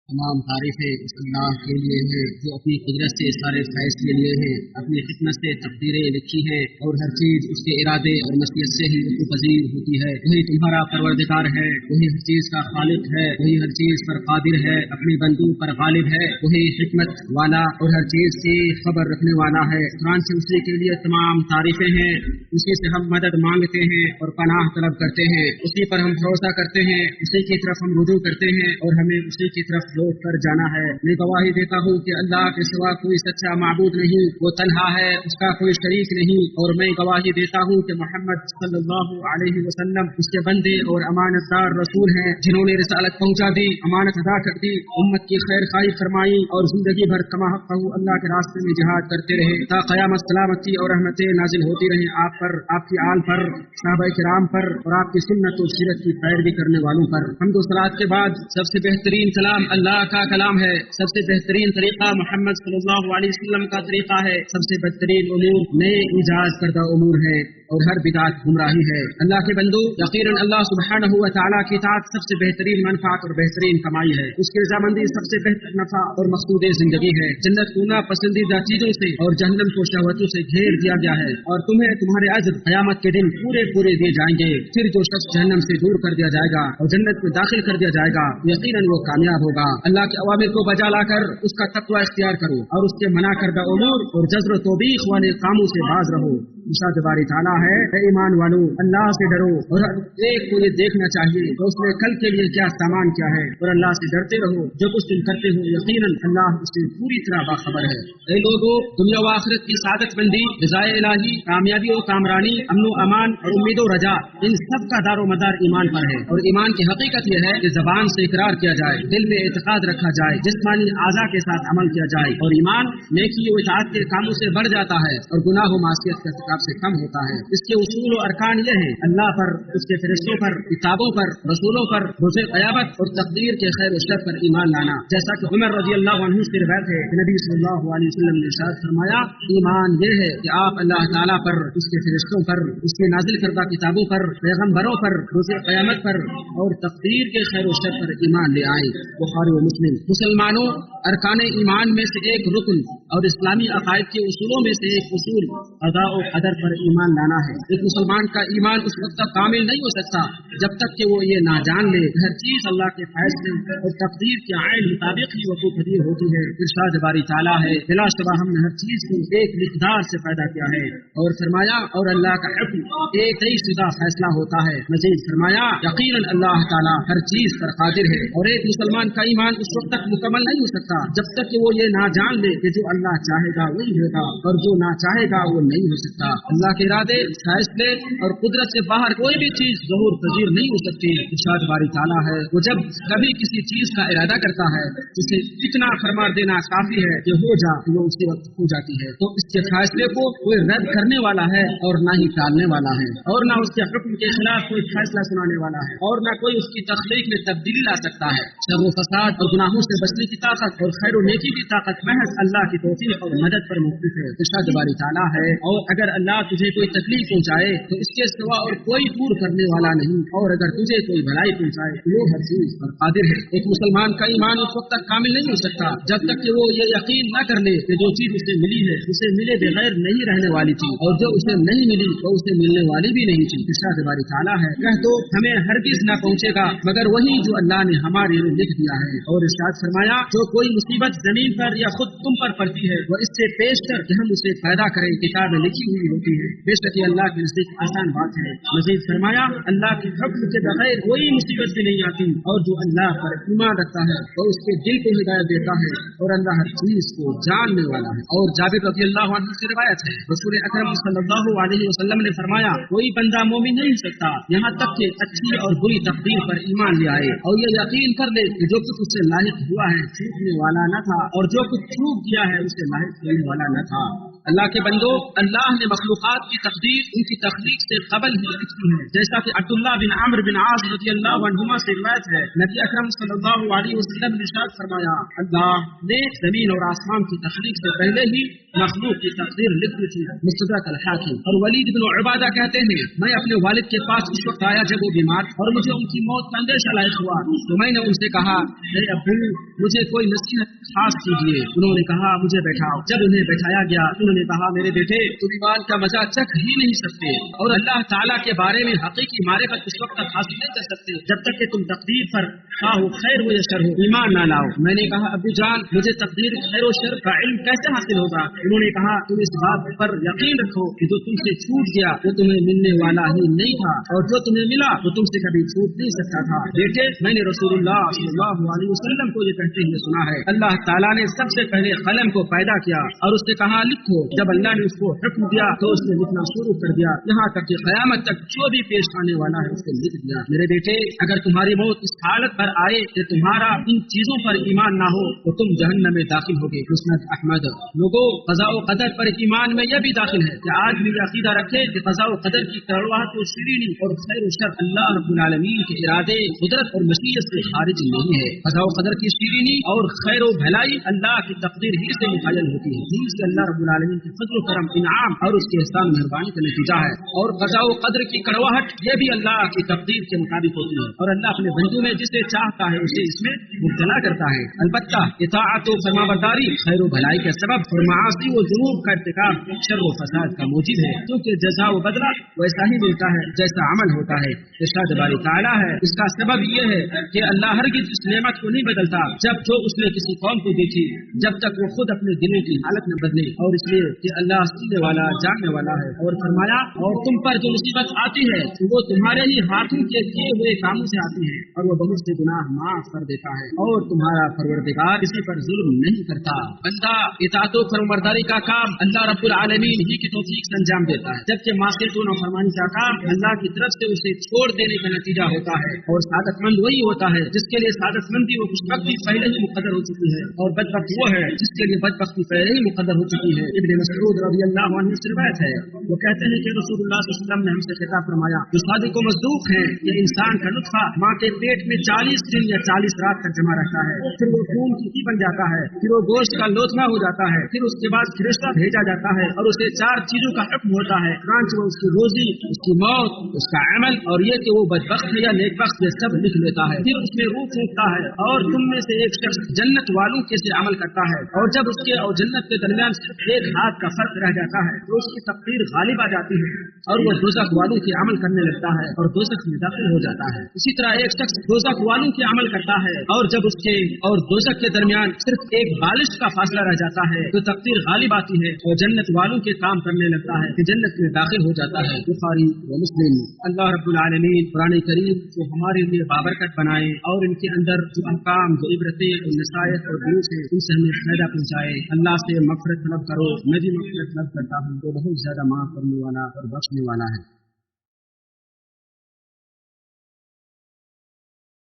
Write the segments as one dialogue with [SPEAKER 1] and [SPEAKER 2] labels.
[SPEAKER 1] تمام تعریفیں اس اللہ کے لیے ہیں جو اپنی قدرت سے سارے فیصلے لیے ہیں، اپنی حکمت سے تقدیریں لکھی ہیں اور ہر چیز اس کے ارادے اور مشیت سے ہی وقوع پذیر ہوتی ہے۔ وہی تمہارا پروردگار ہے، وہی ہر چیز کا خالق ہے، وہی ہر چیز پر قادر ہے، اپنی بندوں پر غالب ہے، وہی حکمت والا اور ہر چیز کی خبر رکھنے والا ہے۔ قرآن سے اسی کے لیے تمام تعریفیں ہیں، اسی سے ہم مدد مانگتے ہیں اور پناہ طلب کرتے ہیں، اسی پر ہم بھروسہ کرتے ہیں، اسی کی طرف ہم رجوع کرتے ہیں اور ہمیں اسی کی طرف لوٹ کر جانا ہے۔ میں گواہی دیتا ہوں کہ اللہ کے سوا کوئی سچا معبود نہیں، وہ تنہا ہے، اس کا کوئی شریک نہیں، اور میں گواہی دیتا ہوں کہ محمد صلی اللہ علیہ وسلم اس کے بندے اور امانت دار رسول ہیں، جنہوں نے رسالت پہنچا دی، امانت ادا کر دی، امت کی خیر خواہی فرمائی اور زندگی بھر کما حق اللہ کے راستے میں جہاد کرتے رہے تا قیامت سلامتی اور رحمتیں نازل ہوتی رہیں آپ پر، آپ کی آل پر، صحابہ کرام پر اور آپ کی سنت و سیرت کی پیروی کرنے والوں پر۔ حمد و صلات کے بعد سب سے بہترین کلام اللہ کا کلام ہے، سب سے بہترین طریقہ محمد صلی اللہ علیہ وسلم کا طریقہ ہے، سب سے بہترین امور نئے ایجاد کردہ امور ہے اور ہر بدعت گمراہی ہے۔ اللہ کے بندو، یقیناً اللہ سبحانہ و تعالیٰ کی اطاعت سب سے بہترین منفعت اور بہترین کمائی ہے، اس کی رضامندی سب سے بہتر نفع اور مقصود زندگی ہے۔ جنت کو ناپسندیدہ چیزوں سے اور جہنم کو شہوتوں سے گھیر دیا گیا ہے، اور تمہیں تمہارے اجر قیامت کے دن پورے دیے جائیں گے۔ پھر جو شخص جہنم سے دور کر دیا جائے گا اور جنت میں داخل کر دیا جائے گا، یقیناً وہ کامیاب ہوگا۔ اللہ کے اوامر کو بجا لا کر اس کا تقوی اختیار کرو اور اس کے منع کردہ امور اور جزر و توبیخ والے کاموں سے باز رہو۔ ارشاد باری تعالیٰ ہے، اے ایمان والو، اللہ سے ڈرو اور ہر ایک کو یہ دیکھنا چاہیے کہ اس نے کل کے لیے کیا سامان کیا ہے، اور اللہ سے ڈرتے رہو، جو کچھ تم کرتے ہو یقیناً اللہ اس سے پوری طرح باخبر ہے۔ اے لوگو، دنیا و آخرت کی سعادت مندی، رضائے الہی، کامیابی و کامرانی، امن و امان اور امید و رجا، ان سب کا دار و مدار ایمان پر ہے، اور ایمان کی حقیقت یہ ہے کہ زبان سے اقرار کیا جائے، دل میں اعتقاد رکھا جائے، جسمانی اعضاء کے ساتھ عمل کیا جائے، اور ایمان نیکی و اطاعت کے کاموں سے بڑھ جاتا ہے اور گناہ و معصیت کا سے کم ہوتا ہے۔ اس کے اصول و ارکان یہ ہیں: اللہ پر، اس کے فرشتوں پر، کتابوں پر، رسولوں پر، روز قیامت اور تقدیر کے خیر و شر پر ایمان لانا۔ جیسا کہ عمر رضی اللہ عنہ سے روایت ہے کہ نبی صلی اللہ علیہ وسلم نے ارشاد فرمایا، ایمان یہ ہے کہ آپ اللہ تعالیٰ پر، اس کے فرشتوں پر، اس کے نازل کردہ کتابوں پر، پیغمبروں پر، روز قیامت پر اور تقدیر کے خیر و شر پر ایمان لے آئیں۔ بخاری و مسلم۔ مسلمانوں، ارکان ایمان میں سے ایک رکن اور اسلامی عقائد کے اصولوں میں سے ایک اصول قضاء و قدر پر ایمان لانا ہے۔ ایک مسلمان کا ایمان اس وقت تک کامل نہیں ہو سکتا جب تک کہ وہ یہ نہ جان لے ہر چیز اللہ کے فیصلے اور تقدیر کے عین مطابق ہی وقوع پذیر ہوتی ہے۔ ارشاد باری تعالیٰ ہے، بلا شبہ ہم نے ہر چیز کو ایک مقدار سے پیدا کیا ہے، اور فرمایا اور اللہ کا حکم ایک طے شدہ فیصلہ ہوتا ہے۔ مزید فرمایا، یقیناً اللہ تعالیٰ ہر چیز پر قادر ہے۔ اور ایک مسلمان کا ایمان اس وقت تک مکمل نہیں ہو سکتا جب تک کہ وہ یہ نہ جان لے کہ جو اللہ چاہے گا وہی ہوگا اور جو نہ چاہے گا وہ نہیں ہو سکتا۔ اللہ کے ارادے، فیصلے اور قدرت سے باہر کوئی بھی چیز ظہور پذیر نہیں ہو سکتی۔ ارشاد باری تعالیٰ ہے، وہ جب کبھی کسی چیز کا ارادہ کرتا ہے اسے اتنا فرمان دینا کافی ہے کہ ہو جا، وہ اسی وقت ہو جاتی ہے۔ تو اس کے فیصلے کو کوئی رد کرنے والا ہے اور نہ ہی ٹالنے والا ہے، اور نہ اس کے حکم کے خلاف کوئی فیصلہ سنانے والا ہے، اور نہ کوئی اس کی تخلیق میں تبدیلی لا سکتا ہے۔ شر و فساد اور گناہوں سے بچنے کی طاقت اور خیر و نیکی کی طاقت محض اللہ کی توفیق اور مدد پر موقوف ہے۔ ارشاد باری تعالیٰ ہے، اور اگر اللہ تجھے کوئی تکلیف پہنچائے تو اس کے سوا اور کوئی دور کرنے والا نہیں، اور اگر تجھے کوئی بھلائی پہنچائے تو وہ ہر چیز پر قادر ہے۔ ایک مسلمان کا ایمان اس وقت تک کامل نہیں ہو سکتا جب تک کہ وہ یہ یقین نہ کر لے کہ جو چیز اسے ملی ہے اسے ملے بغیر نہیں رہنے والی تھی، اور جو اسے نہیں ملی وہ اسے ملنے والی بھی نہیں تھی۔ ارشاد باری تعالیٰ ہے، کہہ دو ہمیں ہرگز نہ پہنچے گا مگر وہی جو اللہ نے ہمارے لیے لکھ دیا ہے۔ اور ارشاد فرمایا، جو کوئی مصیبت زمین پر یا خود تم پر پڑتی ہے وہ اس سے پیش کر کہ ہم اسے پیدا کریں کتاب لکھی ہوئی ہوتی ہے، بے شک یہ اللہ کے نزدیک آسان بات ہے۔ مزید فرمایا، اللہ کے حکم کے بغیر کوئی مصیبت بھی نہیں آتی، اور جو اللہ پر ایمان رکھتا ہے وہ اس کے دل کو ہدایت دیتا ہے، اور اللہ ہر چیز کو جاننے والا ہے۔ اور جابر رضی اللہ عنہ سے روایت ہے، رسول اکرم صلی اللہ علیہ وسلم نے فرمایا، کوئی بندہ مومن نہیں ہو سکتا یہاں تک کہ اچھی اور بری تقدیر پر ایمان لے آئے اور یہ یقین کر لے کہ جو کچھ اس سے لاحق ہوا ہے چھوٹنے والا نہ تھا، اور جو کچھ چھوٹ گیا ہے اس سے لاحق ہونے والا نہ تھا۔ اللہ کے بندو، اللہ نے مخلوقات کی تقدیر ان کی تخلیق سے قبل ہی لکھ دی ہے، جیسا کہ عبداللہ بن عمرو بن عاص رضی اللہ عنہما سے روایت ہے، نبی اکرم صلی اللہ علیہ وسلم نے ارشاد فرمایا، اللہ نے زمین اور آسمان کی تخلیق سے پہلے ہی مخلوق کی تقدیر لکھ دی تھی۔ مستدرک الحاکم۔ اور ولید بن عبادہ کہتے ہیں، میں اپنے والد کے پاس اس وقت آیا جب وہ بیمار اور مجھے ان کی موت کا اندیشہ لاحق ہوا، تو میں نے ان سے کہا، اے ابو مجھے کوئی نصیحت خاص کیجیے۔ انہوں نے کہا، مجھے بیٹھاؤ۔ جب انہیں بیٹھایا گیا انہوں نے کہا، میرے بیٹے تم ایمان کا مزہ چکھ ہی نہیں سکتے اور اللہ تعالیٰ کے بارے میں حقیقی معرفت اس وقت تک حاصل نہیں کر سکتے جب تک کہ تم تقدیر پر خواہ ہو خیر ہو یا شر ہو ایمان نہ لاؤ۔ میں نے کہا، ابو جان مجھے تقدیر خیر و شر کا علم کیسے حاصل ہوگا؟ انہوں نے کہا، تم اس بات پر یقین رکھو کہ جو تم سے چھوٹ گیا وہ تمہیں ملنے والا ہی نہیں تھا اور جو تمہیں ملا وہ تم سے کبھی چھوٹ نہیں سکتا تھا۔ بیٹے میں نے رسول اللہ صلی اللہ علیہ وسلم کو یہ کہتے ہوئے سنا ہے، اللہ تعالیٰ نے سب سے پہلے قلم کو پیدا کیا اور اس نے کہا لکھو۔ جب اللہ نے اس کو حکم دیا تو اس نے لکھنا شروع کر دیا، یہاں تک کہ قیامت تک جو بھی پیش آنے والا ہے اس کو لکھ دیا۔ میرے بیٹے اگر تمہاری موت اس حالت پر آئے کہ تمہارا ان چیزوں پر ایمان نہ ہو تو تم جہنم میں داخل ہوگے۔ مسند احمد۔ لوگوں قضاء و قدر پر ایمان میں یہ بھی داخل ہے کہ آدمی یہ عقیدہ رکھے کہ قضاء و قدر کی کڑواہٹ و شیرینی اور خیر و شر اللہ رب العالمین کے ارادے قدرت اور مشیت سے خارج نہیں ہے۔ قضاء و قدر کی شیرینی اور خیر و بھلائی اللہ کی تقدیر ہی سے متعین ہوتی ہے، جن سے اللہ رب العالمین کے فضل و کرم انعام اور اس کے احسان مہربانی کا نتیجہ ہے۔ اور قضاء و قدر کی کڑواہٹ یہ بھی اللہ کی تقدیر کے مطابق ہوتی ہے اور اللہ اپنے بندوں میں جسے چاہتا ہے اسے اس میں مبتلا کرتا ہے۔ البتہ اطاعت و فرمانبرداری خیر و بھلائی کا سبب اور معاصی و ذنوب کا ارتکاب شر و فساد کا موجب ہے، کیونکہ جزا و بدلہ ویسا ہی ملتا ہے جیسا عمل ہوتا ہے۔ ارشاد باری تعالیٰ ہے، اس کا سبب یہ ہے کہ اللہ ہرگز اس نعمت کو نہیں بدلتا جب جو اس نے کسی قوم کو دی تھی جب تک وہ خود اپنے دلوں کی حالت میں بدلے، اور اس لیے کہ اللہ سننے والا جاننے والا ہے۔ اور فرمایا، اور تم پر جو مصیبت آتی ہے وہ تمہارے ہی ہاتھوں کے کیے ہوئے کاموں سے آتی ہے اور وہ بہت سے گناہ معاف کر دیتا ہے اور تمہارا پروردگار کسی پر ظلم نہیں کرتا۔ بندہ اطاعت و فرمانبرداری کا کام اللہ رب العالمین ہی کی توفیق سے انجام دیتا ہے، جبکہ معصیت و نافرمانی کا کام اللہ کی طرف سے اسے چھوڑ دینے کا نتیجہ ہوتا ہے۔ اور سعادت مند وہی ہوتا ہے جس کے لیے سعادت مندی و خوشبختی پہلے ہی مقدر ہو چکی ہے، اور بدبخت وہ ہے جس کے لیے بدبختی پہلے ہی مقدر ہو چکی ہے۔ ابن مسعود رضی اللہ عنہ سے روایت ہے، وہ کہتے ہیں کہ رسول اللہ صلی اللہ علیہ وسلم نے ہم سے خطاب فرمایا، جو صادق و مصدوق ہے کہ انسان کا نطفہ ماں کے پیٹ میں 40 دن یا 40 رات تک جمع رہتا ہے، پھر وہ خون کی بن جاتا ہے، پھر وہ گوشت کا لوتھڑا ہو جاتا ہے، پھر اس کے بعد فرشتہ بھیجا جاتا ہے اور اسے 4 چیزوں کا حکم ہوتا ہے، چنانچہ وہ اس کی روزی، اس کی موت، اس کا عمل اور یہ کہ وہ بدبخت ہے یا نیک بخت یہ سب لکھ لیتا ہے۔ پھر اس میں روح پھونکتا ہے اور تم میں سے ایک شخص جنت والوں کے سے عمل کرتا ہے، اور جب اس کے اور جنت کے درمیان صرف ایک ہاتھ کا فرق رہ جاتا ہے تو اس کی تقدیر غالب آ جاتی ہے اور وہ دوزخ والوں کے عمل کرنے لگتا ہے اور دوزخ میں داخل ہو جاتا ہے۔ اسی طرح ایک شخص دوزخ والوں کے عمل کرتا ہے اور جب اس کے اور دوزخ کے درمیان صرف ایک بالش کا فاصلہ رہ جاتا ہے تو تقدیر غالب آتی ہے اور جنت والوں کے کام کرنے لگتا ہے کہ جنت میں داخل ہو جاتا ہے۔ بخاری و مسلم۔ اللہ رب العالمین قرآن کریم کو ہمارے لیے بابرکت بنائے اور ان کے اندر جو احکام، جو عبرتیں اور نصائح اور دروس ہیں ان سے ہمیں فائدہ پہنچائے۔ اللہ سے مغفرت طلب کرو، میں بھی مغفرت طلب کرتا ہوں، وہ بہت زیادہ معاف کرنے والا اور بخشنے والا ہے۔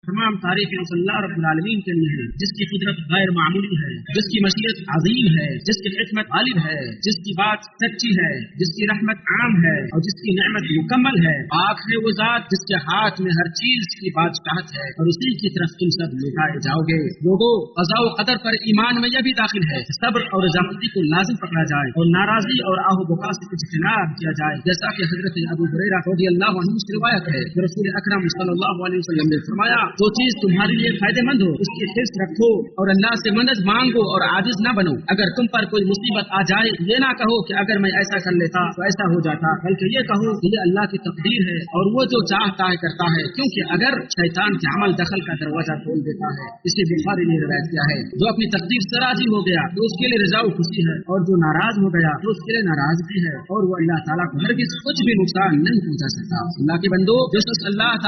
[SPEAKER 1] تمام تعریفیں اس اللہ رب العالمین کے لیے ہیں جس کی قدرت غیر معمولی ہے، جس کی مشیت عظیم ہے، جس کی حکمت غالب ہے، جس کی بات سچی ہے، جس کی رحمت عام ہے اور جس کی نعمت مکمل ہے۔ پاک ہے وہ ذات جس کے ہاتھ میں ہر چیز کی بادشاہت ہے اور اسی کی طرف تم سب لوٹائے جاؤ گے۔ لوگوں قضاء و قدر پر ایمان میں یہ بھی داخل ہے کہ صبر اور رضامندی کو لازم پکڑا جائے اور ناراضی اور آہ و بکا سے اجتناب کیا جائے، جیسا کہ حضرت ابو ہریرہ رضی اللہ عنہ سے روایت ہے کہ رسول اکرم صلی اللہ علیہ وسلم نے فرمایا، جو چیز تمہارے لیے فائدہ مند ہو اس کی حرص رکھو اور اللہ سے مدد مانگو اور عاجز نہ بنو۔ اگر تم پر کوئی مصیبت آ جائے یہ نہ کہو کہ اگر میں ایسا کر لیتا تو ایسا ہو جاتا، بلکہ یہ کہو کہ یہ اللہ کی تقدیر ہے اور وہ جو چاہتا ہے کرتا ہے، کیونکہ اگر شیطان کے عمل دخل کا دروازہ کھول دیتا ہے۔ اسی بخاری نے روایت کیا ہے، جو اپنی تقدیر سے راضی ہو گیا تو اس کے لیے رضا و خوشی ہے اور جو ناراض ہو گیا تو اس کے لیے ناراضگی ہے، اور وہ اللہ تعالیٰ کو ہرگز کچھ بھی نقصان نہیں پہنچا سکتا۔ اللہ کے بندو، جو شخص اللہ